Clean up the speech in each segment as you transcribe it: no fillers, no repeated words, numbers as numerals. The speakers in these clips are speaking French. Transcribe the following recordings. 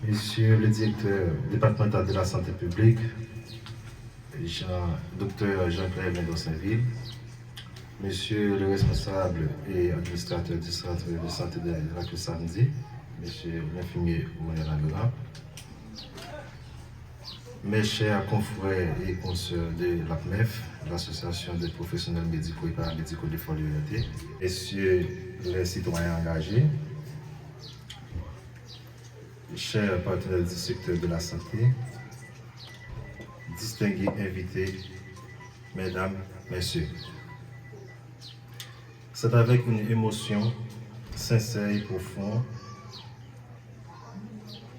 Monsieur le directeur départemental de la santé publique, Dr Jean-Claire Mendonçainville, Monsieur le responsable et administrateur du centre de santé de la Cruz Samedi, Monsieur l'infirmier Oumé Lagrand, mes chers confrères et consoeurs de l'APMEF, l'Association des professionnels médicaux et paramédicaux de Fort-Liberté, messieurs les citoyens engagés, chers partenaires du secteur de la santé, distingués invités, mesdames, messieurs. C'est avec une émotion sincère et profonde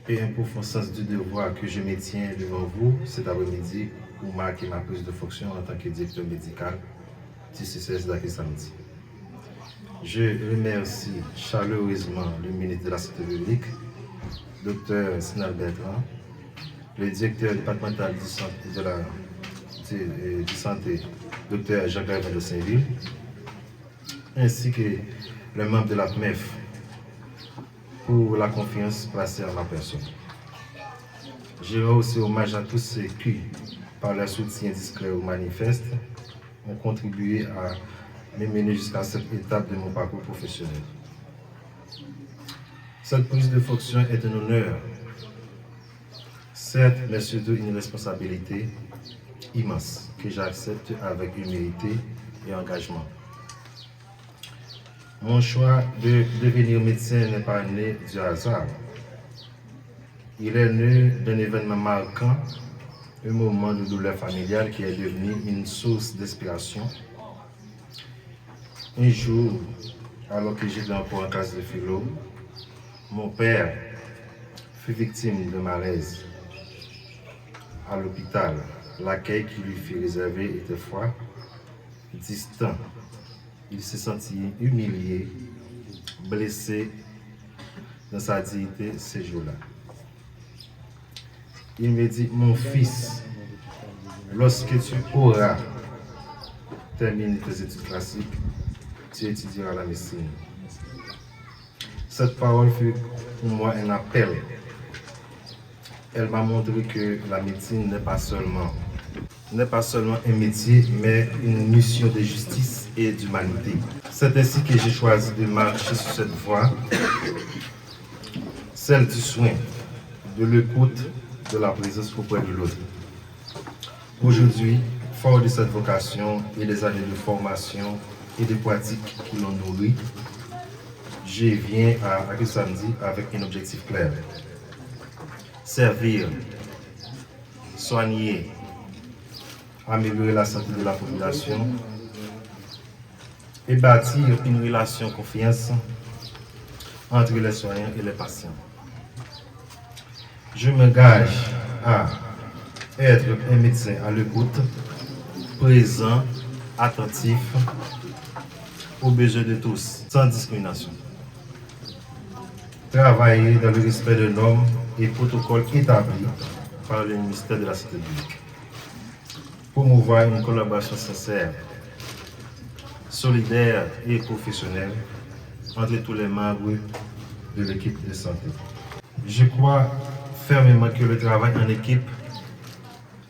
et un profond sens du devoir que je me tiens devant vous cet après-midi pour marquer ma prise de fonction en tant que directeur médical du CCS de la Cruz Samedi. Je remercie chaleureusement le ministre de la Santé publique, Dr Sinal Bertrand, le directeur départemental du santé, Dr Jean-Claire Mendonçainville, ainsi que les membres de la PMEF pour la confiance placée en ma personne. Je rends aussi hommage à tous ceux qui, par leur soutien discret ou manifeste, ont contribué à me mener jusqu'à cette étape de mon parcours professionnel. Cette prise de fonction est un honneur, certes, mais surtout une responsabilité immense que j'accepte avec humilité et engagement. Mon choix de devenir médecin n'est pas né du hasard. Il est né d'un événement marquant, un moment de douleur familiale qui est devenu une source d'inspiration. Un jour, alors que j'étais encore en classe de philo, mon père fut victime de malaise. À l'hôpital, l'accueil qui lui fut réservé était froid, distant. Il se sentit humilié, blessé dans sa dignité ces jours-là. Il me dit, mon fils, lorsque tu auras terminé tes études classiques, tu étudieras la médecine. Cette parole fut pour moi un appel. Elle m'a montré que la médecine n'est pas seulement un métier, mais une mission de justice et d'humanité. C'est ainsi que j'ai choisi de marcher sur cette voie, celle du soin, de l'écoute, de la présence auprès de l'autre. Aujourd'hui, fort de cette vocation et des années de formation et de pratique qui l'ont nourri, je viens à Cruz Samedi avec un objectif clair. Servir, soigner, améliorer la santé de la population et bâtir une relation de confiance entre les soignants et les patients. Je m'engage à être un médecin à l'écoute, présent, attentif aux besoins de tous, sans discrimination. Travailler dans le respect des normes et protocoles établis par le ministère de la Santé publique. Promouvoir une collaboration sincère, solidaire et professionnelle entre tous les membres de l'équipe de santé. Je crois fermement que le travail en équipe,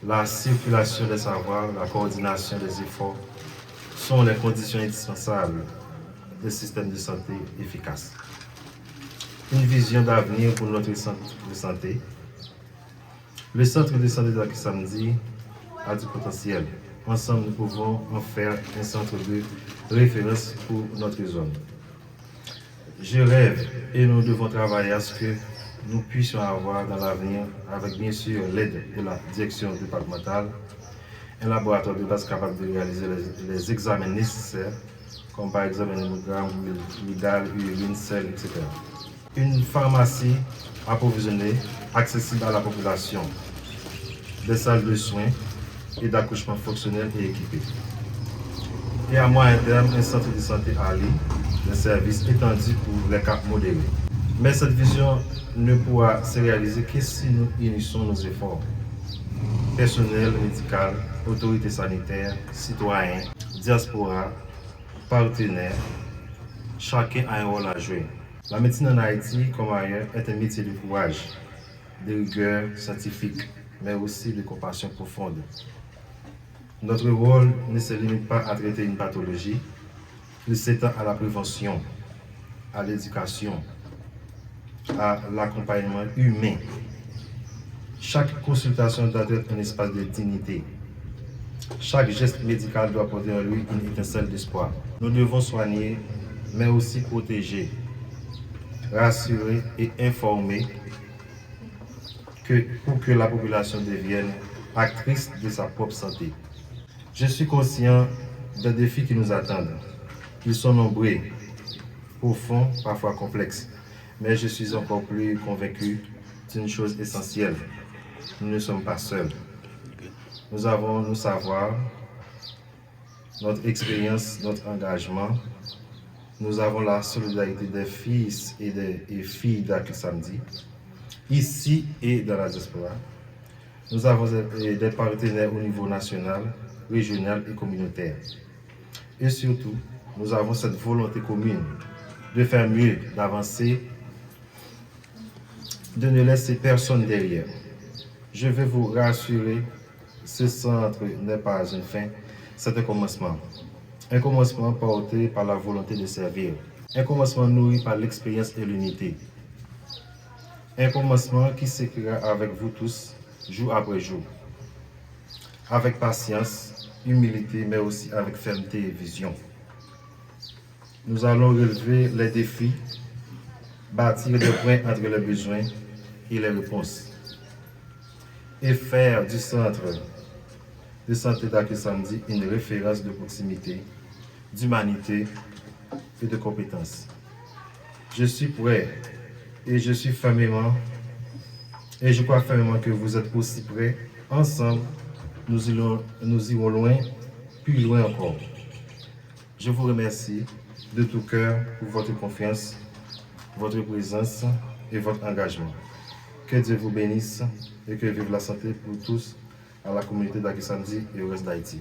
la circulation des savoirs, la coordination des efforts sont les conditions indispensables d'un système de santé efficace. Une vision d'avenir pour notre centre de santé. Le centre de santé de la Cruz Samedi a du potentiel. Ensemble, nous pouvons en faire un centre de référence pour notre zone. Je rêve et nous devons travailler à ce que nous puissions avoir dans l'avenir, avec bien sûr l'aide de la direction départementale, un laboratoire de base capable de réaliser les examens nécessaires, comme par exemple un hémogramme, l'hydal, urine, sel, etc. Une pharmacie approvisionnée, accessible à la population, des salles de soins et d'accouchement fonctionnels et équipés. Et à moyen terme, un centre de santé à Lille, des services étendus pour les cas modérés. Mais cette vision ne pourra se réaliser que si nous unissons nos efforts. Personnel médical, autorités sanitaires, citoyens, diaspora, partenaires, chacun a un rôle à jouer. La médecine en Haïti, comme ailleurs, est un métier de courage. de rigueur scientifique, mais aussi de compassion profonde. Notre rôle ne se limite pas à traiter une pathologie, il s'étend à la prévention, à l'éducation, à l'accompagnement humain. Chaque consultation doit être un espace de dignité. Chaque geste médical doit porter en lui une étincelle d'espoir. Nous devons soigner, mais aussi protéger, rassurer et informer pour que la population devienne actrice de sa propre santé. Je suis conscient des défis qui nous attendent. Ils sont nombreux, profonds, parfois complexes. Mais je suis encore plus convaincu d'une chose essentielle. Nous ne sommes pas seuls. Nous avons nos savoirs, notre expérience, notre engagement. Nous avons la solidarité des fils et des filles d'Akil Samedi, ici et dans la diaspora. Nous avons des partenaires au niveau national, régional et communautaire. Et surtout, nous avons cette volonté commune de faire mieux, d'avancer, de ne laisser personne derrière. Je veux vous rassurer, ce centre n'est pas une fin, c'est un commencement. Un commencement porté par la volonté de servir. Un commencement nourri par l'expérience et l'unité. Un commencement qui s'écrira avec vous tous, jour après jour. Avec patience, humilité, mais aussi avec fermeté et vision. Nous allons relever les défis, bâtir des points entre les besoins et les réponses. Et faire du centre de santé d'Akil Samedi une référence de proximité, d'humanité et de compétences. Je suis prêt et je suis fermement, et je crois fermement que vous êtes aussi prêts. Ensemble, nous irons loin, plus loin encore. Je vous remercie de tout cœur pour votre confiance, votre présence et votre engagement. Que Dieu vous bénisse et que vive la santé pour tous à la communauté d'Akil Samedi et au reste d'Haïti.